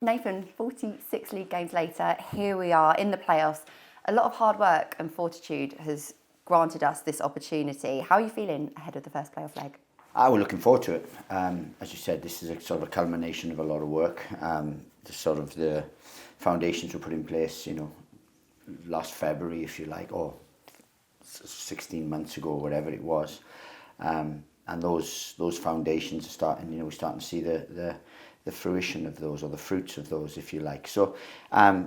Nathan, 46 league games later, here we are in the playoffs. A lot of hard work and fortitude has granted us this opportunity. How are you feeling ahead of the first playoff leg? We're looking forward to it. As you said, this is a sort of a culmination of a lot of work. The foundations were put in place, last February, if you like, or 16 months ago, whatever it was. And those foundations are starting, we're starting to see the fruition of those, or the fruits of those, if you like. So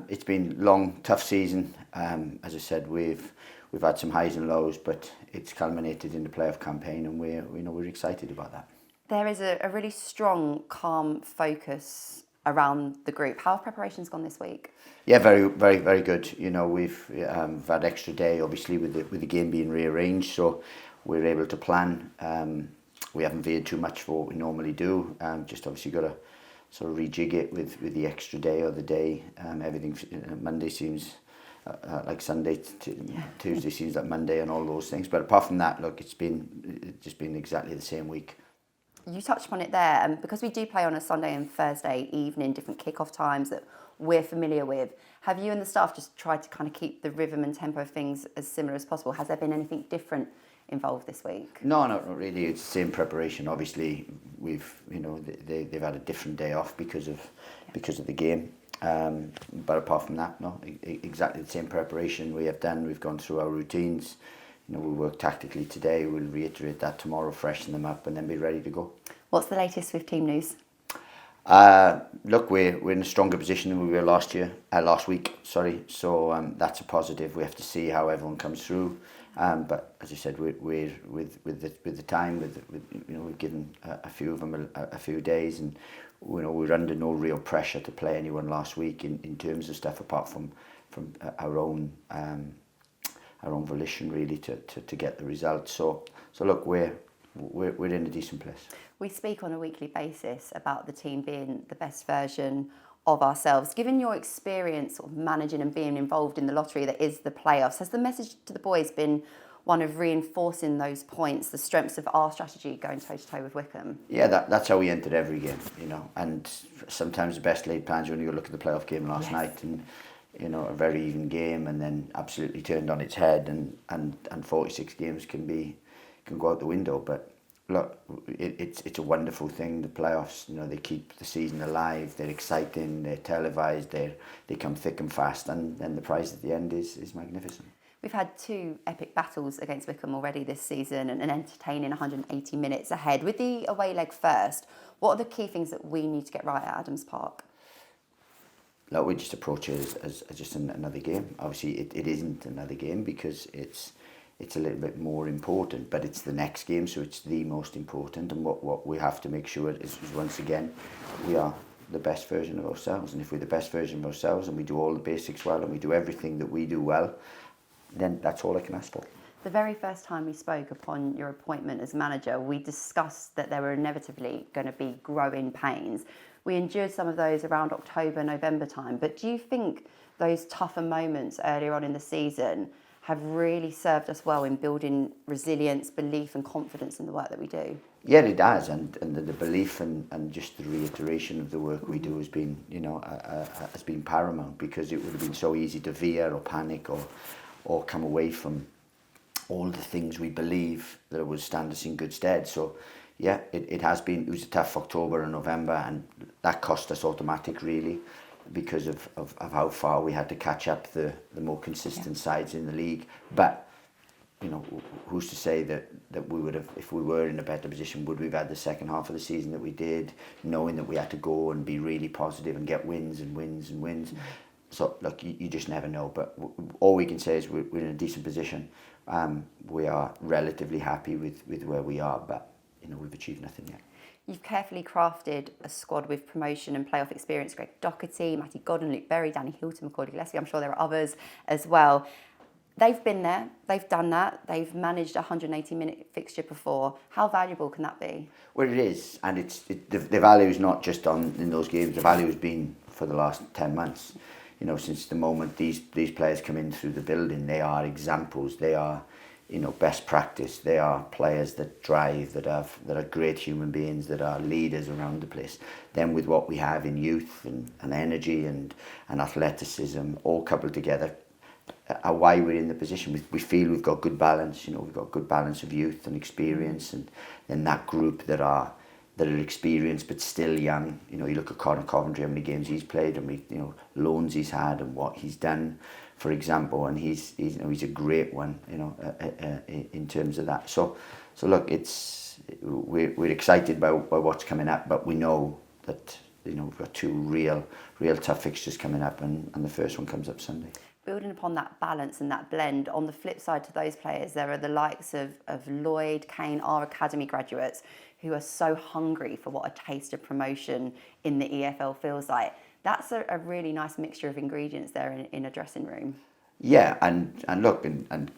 it's been a long, tough season. As I said, we've had some highs and lows, but it's culminated in the playoff campaign, and we're excited about that. There is a really strong, calm focus around the group. How have preparations gone this week? Yeah, very, very, very good. We've had extra day, obviously, with the game being rearranged, so we're able to plan. We haven't veered too much for what we normally do. Just obviously got to sort of rejig it with the extra day or the day. Everything, Monday seems like Sunday, Tuesday seems like Monday, and all those things. But apart from that, look, it's just been exactly the same week. You touched upon it there, and because we do play on a Sunday and Thursday evening, different kick-off times that we're familiar with, have you and the staff just tried to kind of keep the rhythm and tempo of things as similar as possible? Has there been anything different involved this week? No, not really. It's the same preparation. Obviously, they've had a different day off because of the game. But apart from that, no, exactly the same preparation we have done. We've gone through our routines. We work tactically today. We'll reiterate that tomorrow, freshen them up, and then be ready to go. What's the latest with team news? Look, we're in a stronger position than we were last week. Sorry. So that's a positive. We have to see how everyone comes through. But as I said, we're with the time. We've given a few of them a few days, and we're under no real pressure to play anyone last week in terms of stuff apart from our own volition, really, to get the results. So look, we're in a decent place. We speak on a weekly basis about the team being the best version of ourselves. Given your experience of managing and being involved in the lottery that is the playoffs, has the message to the boys been one of reinforcing those points, the strengths of our strategy going toe-to-toe with Wycombe? Yeah, that's how we entered every game, and sometimes the best laid plans, when you look at the playoff game last night, and a very even game, and then absolutely turned on its head, and 46 games can go out the window. But look, it's a wonderful thing, the playoffs. They keep the season alive. They're exciting. They're televised. They come thick and fast, and then the prize at the end is magnificent. We've had 2 epic battles against Wycombe already this season, and an entertaining 180 minutes ahead. With the away leg first, what are the key things that we need to get right at Adams Park? Look, we just approach it as just another game. Obviously, it isn't another game because it's a little bit more important, but it's the next game, so it's the most important. And what we have to make sure is once again, we are the best version of ourselves. And if we're the best version of ourselves, and we do all the basics well, and we do everything that we do well, then that's all I can ask for. The very first time we spoke upon your appointment as manager, we discussed that there were inevitably going to be growing pains. We endured some of those around October, November time, but do you think those tougher moments earlier on in the season have really served us well in building resilience, belief and confidence in the work that we do? Yeah, it has, and the belief and just the reiteration of the work we do has been, has been paramount, because it would have been so easy to veer or panic or come away from all the things we believe that would stand us in good stead. So yeah, it was a tough October and November, and that cost us automatic, really, because of how far we had to catch up the more consistent sides in the league. But who's to say that we would have, if we were in a better position, would we have had the second half of the season that we did, knowing that we had to go and be really positive and get wins and wins and wins. So look, you just never know, but all we can say is we're in a decent position. We are relatively happy with where we are, but we've achieved nothing yet. You've carefully crafted a squad with promotion and playoff experience. Greg Doherty, Matty Godden, Luke Berry, Danny Hilton, Macaulay Gillespie. I'm sure there are others as well. They've been there, they've done that, they've managed a 180-minute fixture before. How valuable can that be? Well, it is, and the value is not just in those games. The value has been for the last 10 months. Since the moment these players come in through the building, they are examples. They are best practice. They are players that drive, that are great human beings, that are leaders around the place. Then with what we have in youth and energy and athleticism, all coupled together, are why we're in the position. We feel we've got good balance. We've got good balance of youth and experience, and then that group that are experienced but still young. You look at Conor Coventry, how many games he's played, and loans he's had, and what he's done, for example, and he's a great one, in terms of that. So look, we're excited by what's coming up, but we know that we've got two real tough fixtures coming up, and the first one comes up Sunday. Building upon that balance and that blend, on the flip side to those players, there are the likes of Lloyd, Kane, our academy graduates, who are so hungry for what a taste of promotion in the EFL feels like. That's a really nice mixture of ingredients there in a dressing room. Yeah, and look, and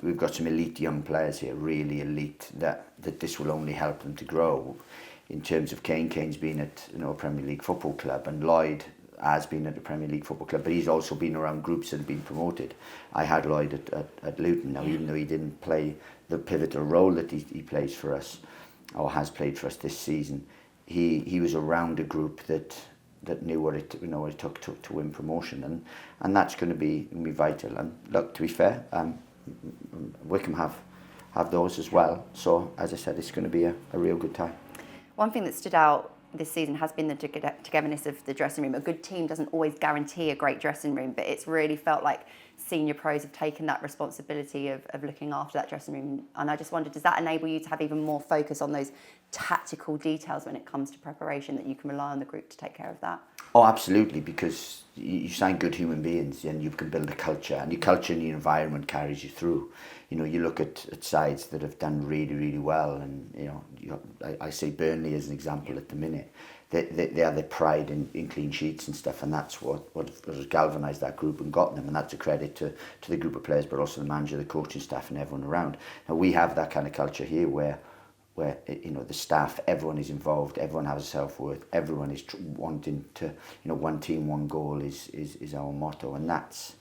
we've got some elite young players here, really elite, that this will only help them to grow. In terms of Kane's been at a Premier League football club, and Lloyd has been at a Premier League football club, but he's also been around groups that have been promoted. I had Lloyd at Luton. Now, even though he didn't play the pivotal role that he plays for us, or has played for us this season, he was around a group that knew what it took to win promotion, and that's going to be vital. And look, to be fair, Wycombe have those as well. So as I said, it's going to be a real good time. One thing that stood out this season has been the togetherness of the dressing room. A good team doesn't always guarantee a great dressing room, but it's really felt like senior pros have taken that responsibility of looking after that dressing room. And I just wondered, does that enable you to have even more focus on those tactical details when it comes to preparation, that you can rely on the group to take care of that? Oh, absolutely, because you sign good human beings and you can build a culture, and your culture and your environment carries you through. You look at sides that have done really, really well, and I say Burnley as an example at the minute. They have their pride in clean sheets and stuff, and that's what has galvanised that group and got them, and that's a credit to the group of players, but also the manager, the coaching staff, and everyone around. Now, we have that kind of culture here where the staff, everyone is involved, everyone has self-worth, everyone is wanting to, one team, one goal is our motto, and that's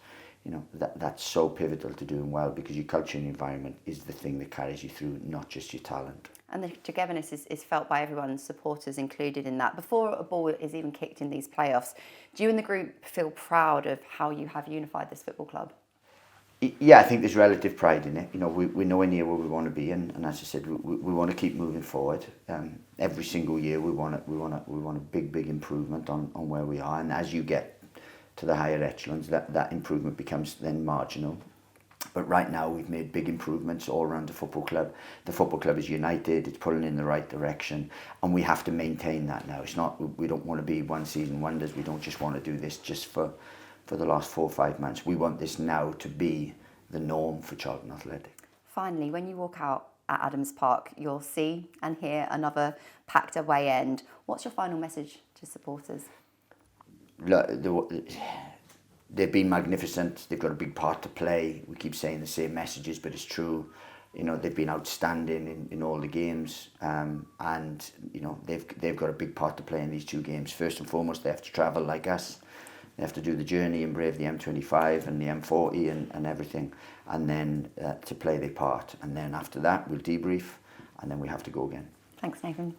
so pivotal to doing well, because your culture and environment is the thing that carries you through, not just your talent. And the togetherness is felt by everyone, supporters included in that. Before a ball is even kicked in these playoffs, do you and the group feel proud of how you have unified this football club? Yeah, I think there's relative pride in it. We're nowhere near where we want to be, and as I said, we want to keep moving forward. Every single year, we want a big improvement on where we are, and as you get to the higher echelons, that improvement becomes then marginal. But right now, we've made big improvements all around the football club. The football club is united, it's pulling in the right direction, and we have to maintain that now. It's not, we don't want to be one season wonders. We don't just want to do this just for the last 4 or 5 months. We want this now to be the norm for Charlton Athletic. Finally, when you walk out at Adams Park, you'll see and hear another packed away end. What's your final message to supporters? They've been magnificent. They've got a big part to play. We keep saying the same messages, but it's true. They've been outstanding in all the games, and they've got a big part to play in these 2 games. First and foremost, they have to travel like us. They have to do the journey and brave the M25 and the M40 and everything, and then to play their part. And then after that, we'll debrief, and then we have to go again. Thanks, Nathan.